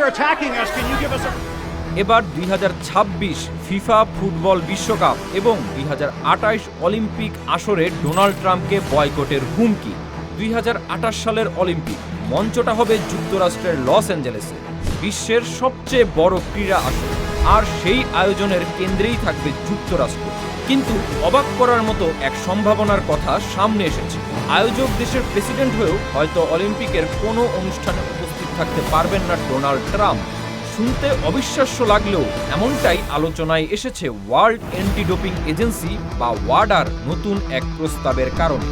they're attacking us. Can you give us a... এবার 2026 FIFA football বিশ্বকাপ এবং 2028 Olympic আসরে ডোনাল্ড ট্রাম্পকে বয়কটের হুমকি। 2028 সালের অলিম্পিক মঞ্চটা হবে যুক্তরাষ্ট্রের লস অ্যাঞ্জেলেসে, বিশ্বের সবচেয়ে বড় ক্রীড়া আসর, আর সেই আয়োজনের কেন্দ্রেই থাকবে যুক্তরাষ্ট্র। কিন্তু অবাক করার মতো এক সম্ভাবনার কথা সামনে এসেছে। আয়োজক দেশের প্রেসিডেন্ট হয়েও হয়তো অলিম্পিকের কোনো অনুষ্ঠানে উপস্থিত থাকতে পারবেন না ডোনাল্ড ট্রাম্প। শুনতে অবিশ্বাস্য লাগলেও এমনটাই আলোচনায় এসেছে ওয়ার্ল্ড অ্যান্টি ডোপিং এজেন্সি বা ওয়াডার নতুন এক প্রস্তাবের কারণে।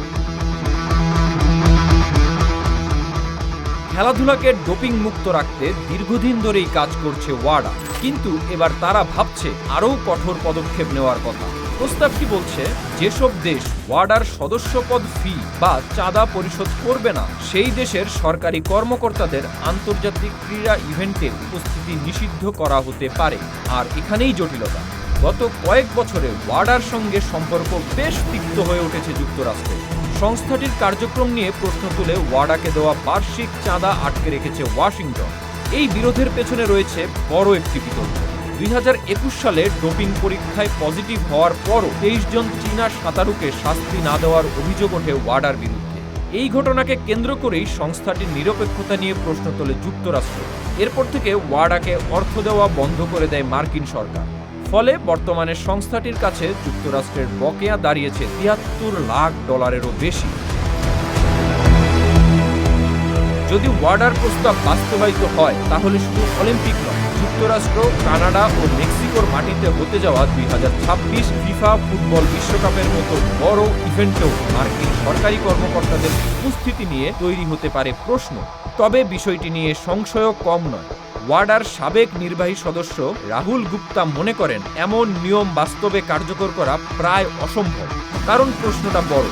খেলাধুলাকে ডোপিং মুক্ত রাখতে দীর্ঘদিন ধরেই কাজ করছে ওয়াডা, কিন্তু এবার তারা ভাবছে আরও কঠোর পদক্ষেপ নেওয়ার কথা। প্রস্তাবটি বলছে, যেসব দেশ ওয়াডার সদস্যপদ ফি বা চাঁদা পরিশোধ করবে না, সেই দেশের সরকারি কর্মকর্তাদের আন্তর্জাতিক ক্রীড়া ইভেন্টে উপস্থিতি নিষিদ্ধ করা হতে পারে। আর এখানেই জটিলতা, গত কয়েক বছরে ওয়াডার সঙ্গে সম্পর্ক বেশ তিক্ত হয়ে উঠেছে যুক্তরাষ্ট্রে। সংস্থাটির কার্যক্রম নিয়ে প্রশ্ন তুলে ওয়াডাকে দেওয়া বার্ষিক চাঁদা আটকে রেখেছে ওয়াশিংটন। এই বিরোধের পেছনে রয়েছে বড় একটি বিতর্ক। 2021 সালে ডোপিং পরীক্ষায় পজিটিভ হওয়ার পরও 23 জন চীনা সাঁতারুকে শাস্তি না দেওয়ার অভিযোগ ওঠে ওয়াডার বিরুদ্ধে। এই ঘটনাকে কেন্দ্র করেই সংস্থাটির নিরপেক্ষতা নিয়ে প্রশ্ন তোলে যুক্তরাষ্ট্র। এরপর থেকে ওয়াডাকে অর্থ দেওয়া বন্ধ করে দেয় মার্কিন সরকার। ফলে বর্তমানে সংস্থাটির কাছে যুক্তরাষ্ট্রের বকেয়া দাঁড়িয়েছে $73 লাখ বেশি। যদি ওয়াডার প্রস্তাব বাস্তবায়িত হয়, তাহলে শুধু অলিম্পিক নয়, যুক্তরাষ্ট্র, কানাডা ও মেক্সিকোর মাটিতে হতে যাওয়া 2026 ফিফা ফুটবল বিশ্বকাপের মতো বড় ইভেন্টেও মার্কিন সরকারি কর্মকর্তাদের উপস্থিতি নিয়ে তৈরি হতে পারে প্রশ্ন। তবে বিষয়টি নিয়ে সংশয়ও কম নয়। ওয়াডার সাবেক নির্বাহী সদস্য রাহুল গুপ্তা মনে করেন, এমন নিয়ম বাস্তবে কার্যকর করা প্রায় অসম্ভব। কারণ প্রশ্নটা বড়,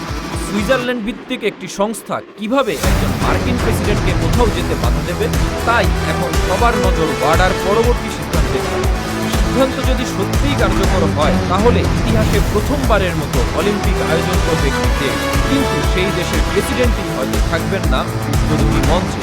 সুইজারল্যান্ড ভিত্তিক একটি সংস্থা কিভাবে একজন মার্কিন প্রেসিডেন্টকে কোথাও যেতে বাধা দেবে? তাই এখন সবার নজর ওয়াডার পরবর্তী সিদ্ধান্তে। সিদ্ধান্ত যদি সত্যিই কার্যকর হয়, তাহলে ইতিহাসে প্রথমবারের মতো অলিম্পিক আয়োজন করবে একটি দেশ, কিন্তু সেই দেশের প্রেসিডেন্টই হয়তো থাকবেন না উদ্বোধনী মঞ্চে।